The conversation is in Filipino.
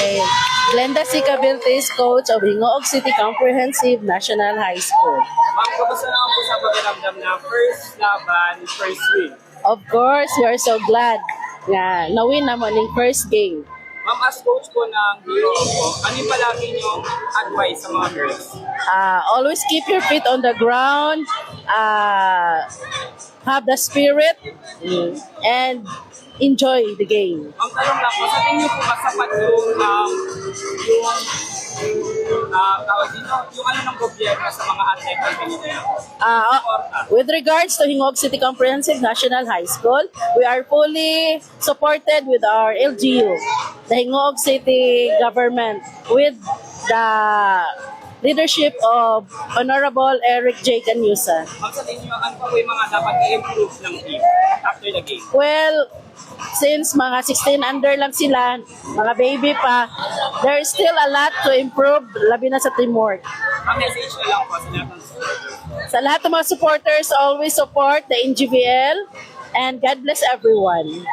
Okay. Glenda C. Cabiltes, coach of Hingoog City Comprehensive National High School. Ma'am, kamusta naman po sa pakiramdam na first laban, first win? Of course, we are so glad na na-win naman yung first game. Ma'am, as coach po ng Hero po, ano yung palagi niyong advice sa mga girls? Always keep your feet on the ground, have the spirit, and enjoy the game. Ma'am, tanong lang po, sa tingin niyo po ba sapat yung ano ng gobyerno sa mga atleta ganito? With regards to Hingog City Comprehensive National High School, we are fully supported with our LGU, the Hingog City government, with the leadership of Honorable Eric J. Canyusa. Ma'am, sa tingin niyo, ano pa po yung mga dapat i-improve ng team after the game? Well, since mga 16 under lang sila, mga baby pa, there's still a lot to improve, labi na sa teamwork. Ang message na lang po sa lahat ng supporters. Sa lahat ng mga supporters, always support the NGVL and God bless everyone.